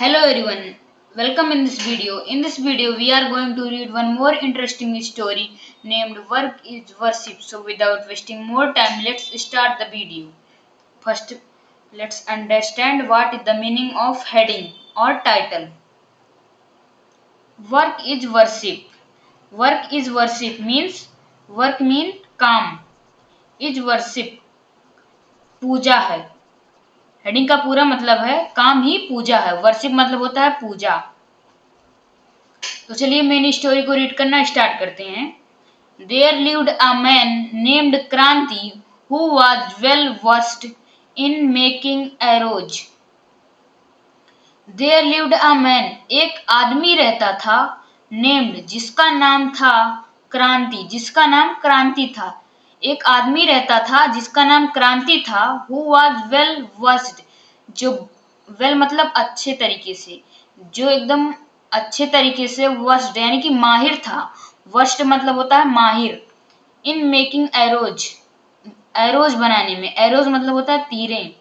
Hello everyone, welcome in this video. In this video, we are going to read one more interesting story named Work is Worship. So, without wasting more time, let's start the video. First, let's understand what is the meaning of heading or title. Work is worship. Work is worship means work mean काम, is worship पूजा है. Heading का पूरा मतलब है काम ही पूजा है. Worship मतलब होता है पूजा. तो चलिए मेन स्टोरी को रीड करना स्टार्ट करते हैं. There lived a man named Kranti who was well versed in making arrows. There lived a man एक आदमी रहता था, नेम्ड जिसका नाम था, क्रांति जिसका नाम क्रांति था. एक आदमी रहता था जिसका नाम क्रांति था, हु वाज वेल वर्स्ड जो वेल मतलब अच्छे तरीके से, जो एकदम अच्छे तरीके से वर्स्ट यानी कि माहिर था. वर्स्ट मतलब होता है माहिर. इन मेकिंग एरोज, एरोज बनाने में, एरोज मतलब होता है तीरें.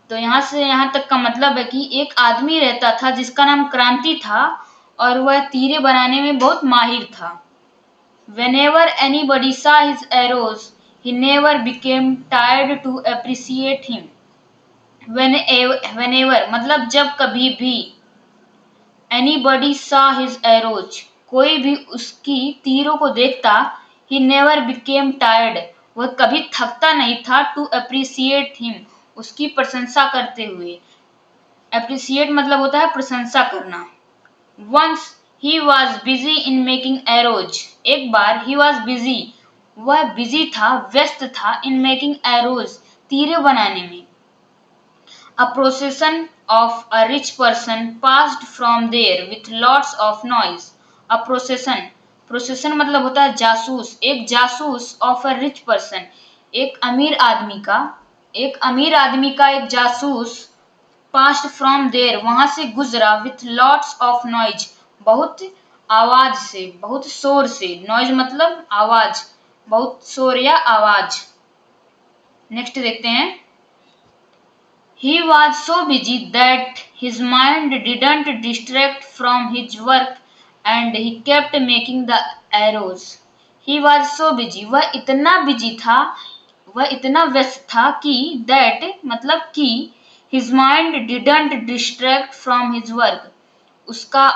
तो यहाँ से यहाँ तक का मतलब है कि एक आदमी रहता था जिसका नाम क्रांति था और वह तीरे बनाने में बहुत माहिर था. Whenever anybody saw his arrows, he never became tired to appreciate him. Whenever मतलब जब कभी भी, Anybody saw his arrows, कोई भी उसकी तीरों को देखता, he never became tired, वह कभी थकता नहीं था, to appreciate him, उसकी प्रशंसा करते हुए. appreciate मतलब होता है प्रशंसा करना. Once he was busy in making arrows, एक बार he was busy, वह बिजी था, व्यस्त था, in making arrows, तीरे बनाने में. A procession of a rich person passed from there with lots of noise. A procession, procession मतलब होता है जासूस, एक जासूस of a rich person, एक अमीर आदमी का, एक जासूस passed from there वहां से गुजरा with lots of noise, बहुत आवाज से, बहुत शोर से. noise मतलब आवाज, बहुत शोर या आवाज. नेक्स्ट देखते हैं. He was so busy that his mind didn't distract from his work and he kept making the arrows. He was so busy, वह इतना बिजी था, वह इतना व्यस्त था कि that मतलब कि his mind didn't distract from his work, उसका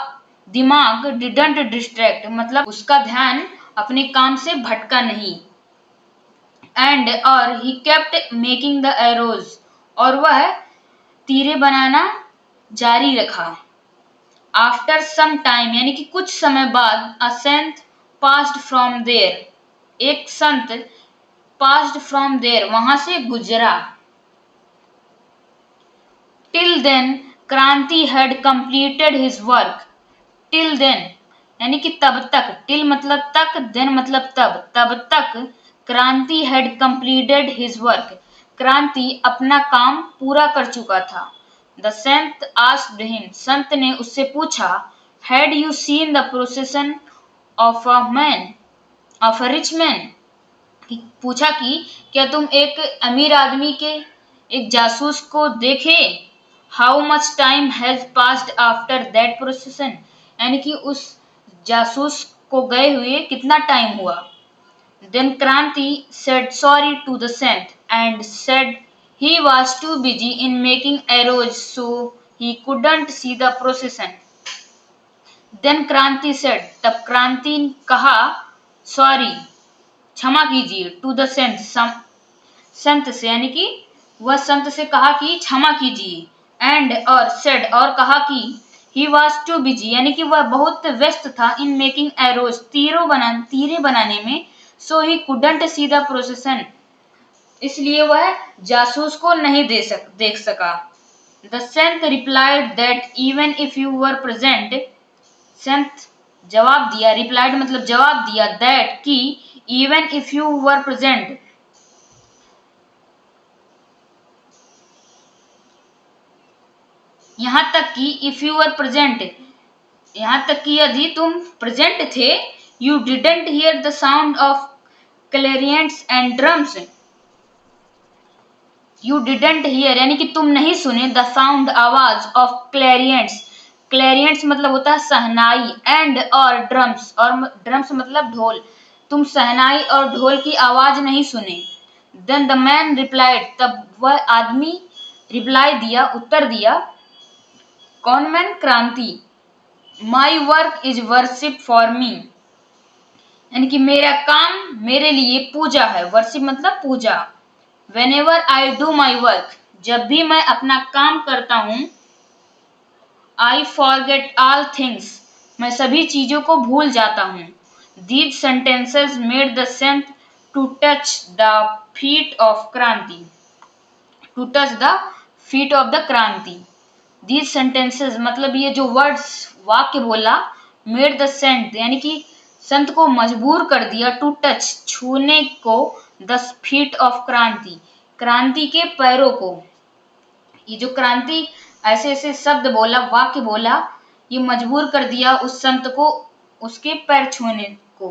दिमाग didn't distract मतलब उसका ध्यान अपने काम से भटका नहीं. And और he kept making the arrows, और वह तीरे बनाना जारी रखा. आफ्टर सम टाइम यानी कि कुछ समय बाद, अ संत पास्ड फ्रॉम देयर, एक संत पास्ड फ्रॉम देयर वहां से गुजरा. Till then Kranti had completed his work. Till then यानी कि तब तक, टिल मतलब तक, देन मतलब तब, तब तक क्रांति हैड कंप्लीटेड हिज वर्क, क्रांति अपना काम पूरा कर चुका था. द संत आस्क्ड हिम, संत ने उससे पूछा. Had you seen the प्रोसेसन of a man, of a rich man, पूछा कि क्या तुम एक अमीर आदमी के, एक जासूस को देखे. How much time has passed after that प्रोसेसन, यानी कि उस जासूस को गए हुए कितना टाइम हुआ. Then Kranti said sorry to the saint and said he was too busy in making arrows so he couldn't see the procession. Then Kranti said, तब क्रांति कहा, सॉरी क्षमा कीजिए, टू द सेंट संत से, यानी कि वह संत से कहा कि क्षमा कीजिए. एंड और सेड और कहा कि ही वॉज टू बिजी यानी कि वह बहुत व्यस्त था, इन मेकिंग एरोज तीरे बनाने में. सो ही कुडंट सी द प्रोसेसन, इसलिए वह जासूस को नहीं देख सका. The saint replied that even if you were present, saint जवाब दिया, रिप्लाइड मतलब जवाब दिया, दैट कि even if you were present, यहां तक कि इफ यू वर प्रेजेंट, यहां तक कि यदि तुम प्रेजेंट थे, you didn't here the sound of clarions and drums, you didn't here यानी कि तुम नहीं सुने द साउंड आवाज ऑफ क्लैरियंट्स। क्लैरियंट्स मतलब होता है शहनाई, एंड और ड्रम्स मतलब ढोल। तुम शहनाई और ढोल की आवाज नहीं सुने। देन द मैन रिप्लाइड, तब वह आदमी रिप्लाई दिया, उत्तर दिया। कौन मैन? क्रांति। My work is worship for me, यानी कि मेरा काम मेरे लिए पूजा है। वर्शिप मतलब पूजा। Whenever I do my work, जब भी मैं अपना काम करता हूं, I forget all things, मैं सभी चीजों को भूल जाता हूं। These sentences made the saint to touch the feet of Kranti. To touch the feet of the Kranti. These sentences मतलब ये जो वर्ड्स वाक्य बोला, made the saint यानी कि संत को मजबूर कर दिया, टू टच छूने को, द फीट ऑफ क्रांति क्रांति के पैरों को। ये जो क्रांति ऐसे ऐसे शब्द बोला, वाक्य बोला, ये मजबूर कर दिया उस संत को उसके पैर छूने को।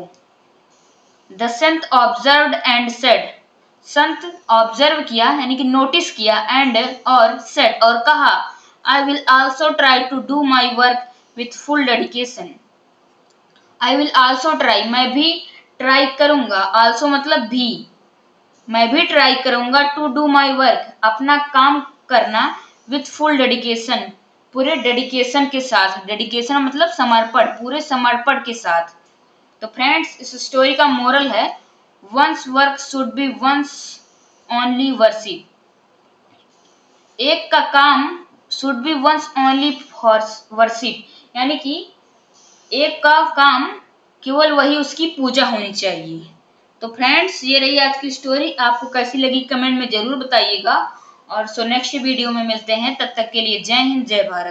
The Sant observed and said, Sant observe किया यानी कि नोटिस किया, एंड और सेड और कहा, I will also try to do my work with full dedication. I will also try, मैं भी ट्राई करूंगा, आल्सो मतलब भी, मैं भी ट्राई करूंगा, टू डू माई वर्क अपना काम करना, विथ फुल डेडिकेशन पूरे डेडिकेशन के साथ। डेडिकेशन मतलब समर्पण, पूरे समर्पण के साथ। तो फ्रेंड्स इस स्टोरी का मोरल है, one's work should be one's only worship. एक का काम should be one's only for worship, यानी कि एक का काम केवल वही उसकी पूजा होनी चाहिए। तो फ्रेंड्स ये रही आज की स्टोरी, आपको कैसी लगी कमेंट में जरूर बताइएगा। और नेक्स्ट वीडियो में मिलते हैं, तब तक के लिए जय हिंद जय भारत।